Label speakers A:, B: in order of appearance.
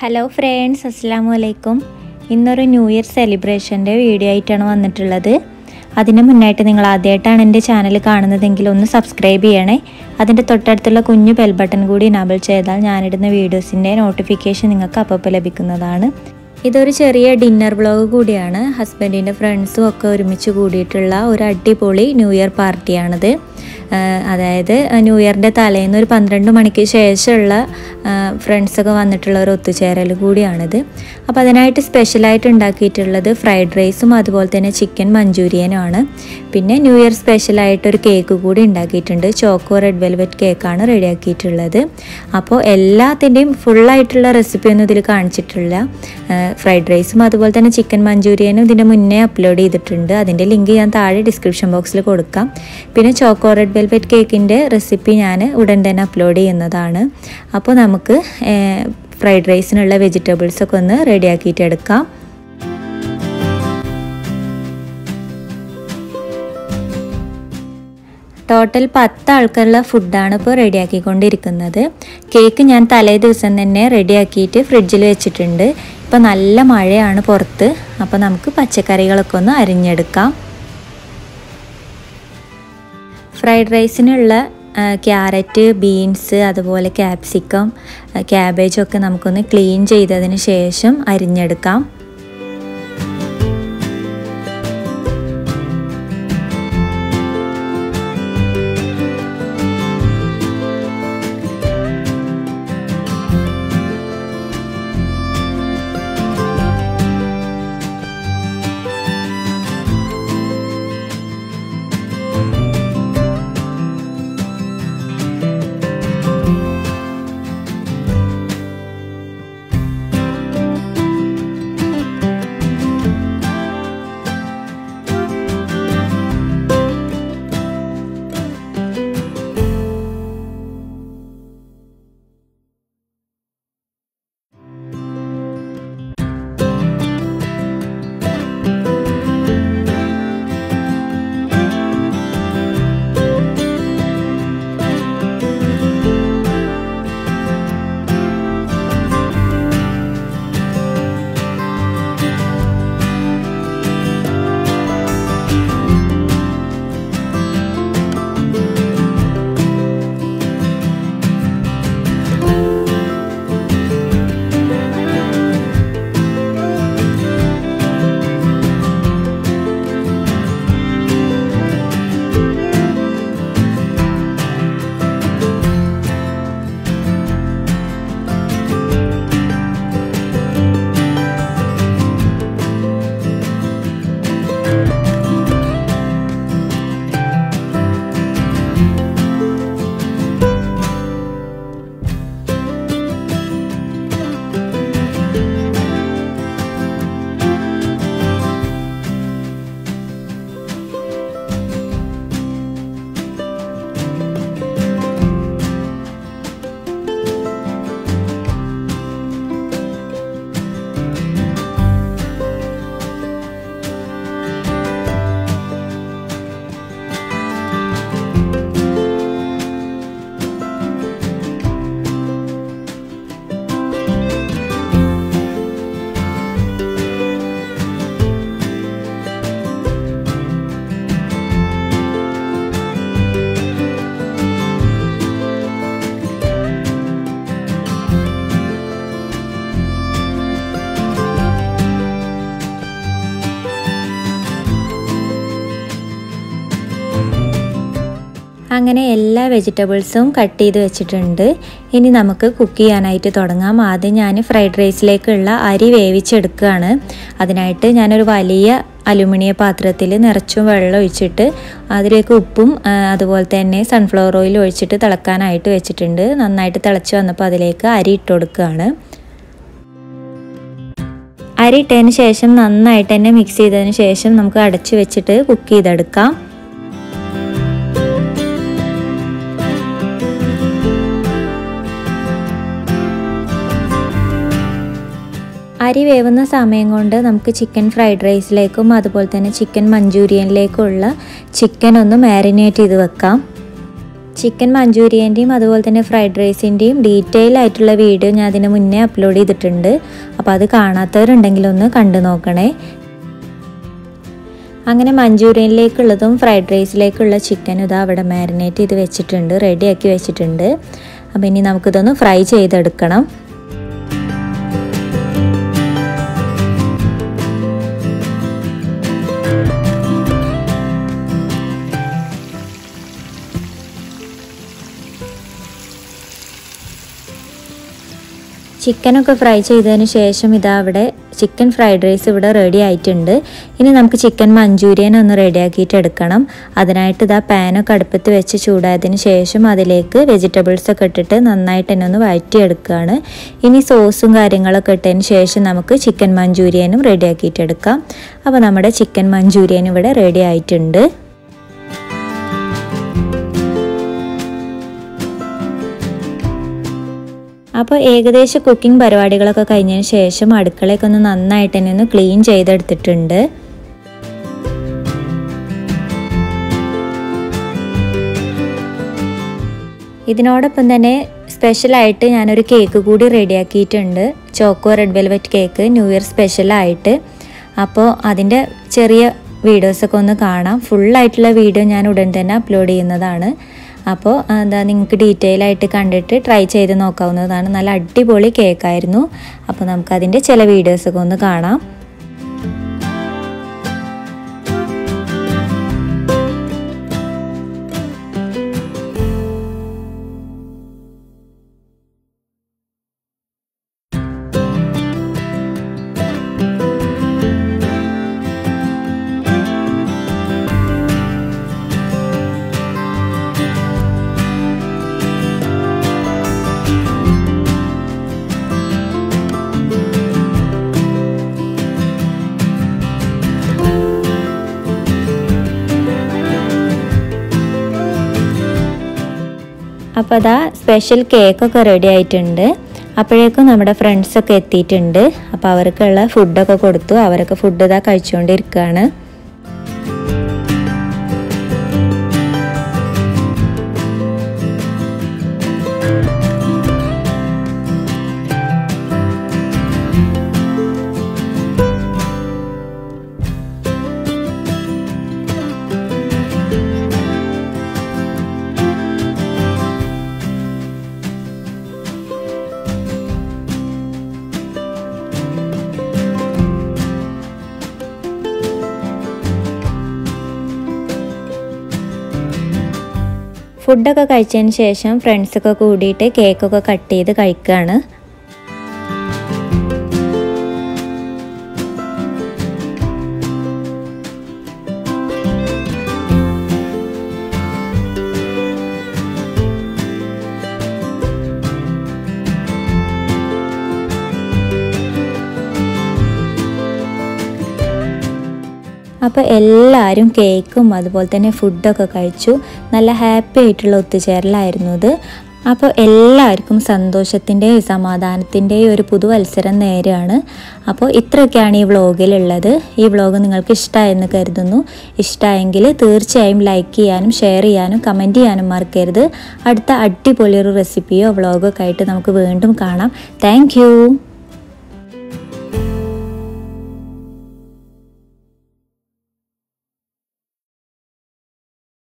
A: Hello friends, അസ്സലാമു അലൈക്കും. ഇന്നൊരു ന്യൂ ഇയർ സെലിബ്രേഷൻ്റെ വീഡിയോ ആയിട്ടാണ് വന്നിട്ടുള്ളത്. അതിന് മുന്നായിട്ട് നിങ്ങൾ ആദ്യമായിട്ടാണ് എൻ്റെ ചാനൽ കാണുന്നതെങ്കിൽ ഒന്ന് സബ്സ്ക്രൈബ് ചെയ്യണേ. അതിൻ്റെ തൊട്ടടുത്തുള്ള കുഞ്ഞു ബെൽ ബട്ടൺ കൂടി എനേബിൾ ചെയ്താൽ ഞാനിടുന്ന വീഡിയോസിൻ്റെ നോട്ടിഫിക്കേഷൻ നിങ്ങൾക്ക് അപ്പോൾ ലഭിക്കുന്നതാണ്. ഇതൊരു ചെറിയ ഡിന്നർ വ്ളോഗ് കൂടിയാണ്. ഹസ്ബൻഡിൻ്റെ ഫ്രണ്ട്സും ഒക്കെ ഒരുമിച്ച് കൂടിയിട്ടുള്ള ഒരു അടിപൊളി ന്യൂ ഇയർ പാർട്ടിയാണിത്. അതായത് ന്യൂ ഇയറിൻ്റെ തലേന്ന് ഒരു 12 മണിക്ക് ശേഷമുള്ള ഫ്രണ്ട്സൊക്കെ വന്നിട്ടുള്ള ഒരു ഒത്തുചേരൽ കൂടിയാണിത്. അപ്പോൾ അതിനായിട്ട് സ്പെഷ്യലായിട്ട് ഉണ്ടാക്കിയിട്ടുള്ളത് ഫ്രൈഡ് റൈസും അതുപോലെ തന്നെ ചിക്കൻ മഞ്ചൂരിയനുമാണ്. പിന്നെ ന്യൂ ഇയർ സ്പെഷ്യലായിട്ടൊരു കേക്ക് കൂടി ഉണ്ടാക്കിയിട്ടുണ്ട്. ചോക്കോ റെഡ് വെൽവെറ്റ് കേക്കാണ് റെഡിയാക്കിയിട്ടുള്ളത്. അപ്പോൾ എല്ലാത്തിൻ്റെയും ഫുള്ളായിട്ടുള്ള റെസിപ്പിയൊന്നും ഇതിൽ കാണിച്ചിട്ടില്ല. ഫ്രൈഡ് റൈസും അതുപോലെ തന്നെ ചിക്കൻ മഞ്ചൂരിയനും ഇതിൻ്റെ മുന്നേ അപ്ലോഡ് ചെയ്തിട്ടുണ്ട്. അതിൻ്റെ ലിങ്ക് ഞാൻ താഴെ ഡിസ്ക്രിപ്ഷൻ ബോക്സിൽ കൊടുക്കാം. പിന്നെ ചോക്കോ റെഡ് വെൽവെറ്റ് കേക്കിൻ്റെ റെസിപ്പി ഞാൻ ഉടൻ തന്നെ അപ്ലോഡ് ചെയ്യുന്നതാണ്. അപ്പോൾ നമുക്ക് ഫ്രൈഡ് റൈസിനുള്ള വെജിറ്റബിൾസൊക്കെ ഒന്ന് റെഡിയാക്കിയിട്ട് എടുക്കാം. ടോട്ടൽ 10 ആൾക്കുള്ള ഫുഡാണ് ഇപ്പോൾ റെഡിയാക്കിക്കൊണ്ടിരിക്കുന്നത്. കേക്ക് ഞാൻ തലേ ദിവസം തന്നെ റെഡിയാക്കിയിട്ട് ഫ്രിഡ്ജിൽ വെച്ചിട്ടുണ്ട്. ഇപ്പോൾ നല്ല മഴയാണ് പുറത്ത്. അപ്പോൾ നമുക്ക് പച്ചക്കറികളൊക്കെ ഒന്ന് അരിഞ്ഞെടുക്കാം. ഫ്രൈഡ് റൈസിനുള്ള ക്യാരറ്റ്, ബീൻസ്, അതുപോലെ ക്യാപ്സിക്കം, ക്യാബേജൊക്കെ നമുക്കൊന്ന് ക്ലീൻ ചെയ്തതിന് ശേഷം അരിഞ്ഞെടുക്കാം. അങ്ങനെ എല്ലാ വെജിറ്റബിൾസും കട്ട് ചെയ്ത് വെച്ചിട്ടുണ്ട്. ഇനി നമുക്ക് കുക്ക് ചെയ്യാനായിട്ട് തുടങ്ങാം. ആദ്യം ഞാൻ ഫ്രൈഡ് റൈസിലേക്കുള്ള അരി വേവിച്ചെടുക്കുകയാണ്. അതിനായിട്ട് ഞാനൊരു വലിയ അലുമിനിയം പാത്രത്തിൽ നിറച്ചും വെള്ളം ഒഴിച്ചിട്ട് അതിലേക്ക് ഉപ്പും അതുപോലെ തന്നെ സൺഫ്ലവർ ഓയിൽ ഒഴിച്ചിട്ട് തിളക്കാനായിട്ട് വെച്ചിട്ടുണ്ട്. നന്നായിട്ട് തിളച്ച് വന്നപ്പോൾ അതിലേക്ക് അരി ഇട്ട് കൊടുക്കുകയാണ്. അരി ഇട്ടതിന് ശേഷം നന്നായിട്ട് തന്നെ മിക്സ് ചെയ്തതിന് ശേഷം നമുക്ക് അടച്ചു വെച്ചിട്ട് കുക്ക് ചെയ്തെടുക്കാം. അരി വേവുന്ന സമയം കൊണ്ട് നമുക്ക് ചിക്കൻ ഫ്രൈഡ് റൈസിലേക്കും അതുപോലെ തന്നെ ചിക്കൻ മഞ്ചൂരിയനിലേക്കുള്ള ചിക്കൻ ഒന്ന് മാരിനേറ്റ് ചെയ്ത് വെക്കാം. ചിക്കൻ മഞ്ചൂരിയൻ്റെയും അതുപോലെ തന്നെ ഫ്രൈഡ് റൈസിൻ്റെയും ഡീറ്റെയിൽ ആയിട്ടുള്ള വീഡിയോ ഞാൻ അതിന് മുന്നേ അപ്ലോഡ് ചെയ്തിട്ടുണ്ട്. അപ്പോൾ അത് കാണാത്തവരുണ്ടെങ്കിൽ ഒന്ന് കണ്ടു നോക്കണേ. അങ്ങനെ മഞ്ചൂരിയനിലേക്കുള്ളതും ഫ്രൈഡ് റൈസിലേക്കുള്ള ചിക്കൻ ഇതാ അവിടെ മാരിനേറ്റ് ചെയ്ത് വെച്ചിട്ടുണ്ട്, റെഡിയാക്കി വെച്ചിട്ടുണ്ട്. അപ്പോൾ ഇനി നമുക്കിതൊന്ന് ഫ്രൈ ചെയ്തെടുക്കണം. ചിക്കനൊക്കെ ഫ്രൈ ചെയ്തതിന് ശേഷം ഇതാ അവിടെ ചിക്കൻ ഫ്രൈഡ് റൈസ് ഇവിടെ റെഡി ആയിട്ടുണ്ട്. ഇനി നമുക്ക് ചിക്കൻ മഞ്ചൂരിയൻ ഒന്ന് റെഡിയാക്കിയിട്ട് എടുക്കണം. അതിനായിട്ട് ഇതാ പാനൊക്കെ അടുപ്പത്ത് വെച്ച് ചൂടായതിന് ശേഷം അതിലേക്ക് വെജിറ്റബിൾസൊക്കെ ഇട്ടിട്ട് നന്നായിട്ട് തന്നെ ഒന്ന് വഴറ്റിയെടുക്കുകയാണ്. ഇനി സോസും കാര്യങ്ങളൊക്കെ ഇട്ടതിന് ശേഷം നമുക്ക് ചിക്കൻ മഞ്ചൂരിയനും റെഡിയാക്കിയിട്ട് എടുക്കാം. അപ്പോൾ നമ്മുടെ ചിക്കൻ മഞ്ചൂരിയൻ ഇവിടെ റെഡി ആയിട്ടുണ്ട്. അപ്പോൾ ഏകദേശം കുക്കിംഗ് പരിപാടികളൊക്കെ കഴിഞ്ഞതിന് ശേഷം അടുക്കളയൊക്കെ ഒന്ന് നന്നായിട്ട് തന്നെ ഒന്ന് ക്ലീൻ ചെയ്തെടുത്തിട്ടുണ്ട്. ഇതിനോടൊപ്പം തന്നെ സ്പെഷ്യലായിട്ട് ഞാനൊരു കേക്ക് കൂടി റെഡിയാക്കിയിട്ടുണ്ട്. Choco red velvet cake, new year സ്പെഷ്യലായിട്ട്. അപ്പോൾ അതിൻ്റെ ചെറിയ വീഡിയോസൊക്കെ ഒന്ന് കാണാം. ഫുള്ളായിട്ടുള്ള വീഡിയോ ഞാൻ ഉടൻ തന്നെ അപ്ലോഡ് ചെയ്യുന്നതാണ്. അപ്പോൾ എന്താ നിങ്ങൾക്ക് ഡീറ്റെയിൽ ആയിട്ട് കണ്ടിട്ട് ട്രൈ ചെയ്ത് നോക്കാവുന്നതാണ്. നല്ല അടിപൊളി കേക്കായിരുന്നു. അപ്പോൾ നമുക്കതിൻ്റെ ചില വീഡിയോസൊക്കെ ഒന്ന് കാണാം. അപ്പോൾ അതാ സ്പെഷ്യൽ കേക്കൊക്കെ റെഡി ആയിട്ടുണ്ട്. അപ്പോഴേക്കും നമ്മുടെ ഫ്രണ്ട്സൊക്കെ എത്തിയിട്ടുണ്ട്. അപ്പോൾ അവർക്കുള്ള ഫുഡൊക്കെ കൊടുത്തു. അവരൊക്കെ ഫുഡ് ഇതാ കഴിച്ചുകൊണ്ടിരിക്കുകയാണ്. ഫുഡൊക്കെ കഴിച്ചതിന് ശേഷം ഫ്രണ്ട്സൊക്കെ കൂടിയിട്ട് കേക്കൊക്കെ കട്ട് ചെയ്ത് കഴിക്കുകയാണ്. അപ്പോൾ എല്ലാവരും കേക്കും അതുപോലെ തന്നെ ഫുഡൊക്കെ കഴിച്ചു. നല്ല ഹാപ്പി ആയിട്ടുള്ള ഒത്തുചേരലായിരുന്നു ഇത്. അപ്പോൾ എല്ലാവർക്കും സന്തോഷത്തിൻ്റെയും സമാധാനത്തിൻ്റെയും ഒരു പുതുവത്സരം നേരെയാണ്. അപ്പോൾ ഇത്രയൊക്കെയാണ് ഈ വ്ളോഗിലുള്ളത്. ഈ വ്ളോഗ് നിങ്ങൾക്ക് ഇഷ്ടമായെന്ന് കരുതുന്നു. ഇഷ്ടമായെങ്കിൽ തീർച്ചയായും ലൈക്ക് ചെയ്യാനും ഷെയർ ചെയ്യാനും കമൻറ്റ് ചെയ്യാനും മറക്കരുത്. അടുത്ത അടിപൊളിയൊരു റെസിപ്പിയോ വ്ളോഗൊക്കെ ആയിട്ട് നമുക്ക് വീണ്ടും കാണാം. താങ്ക്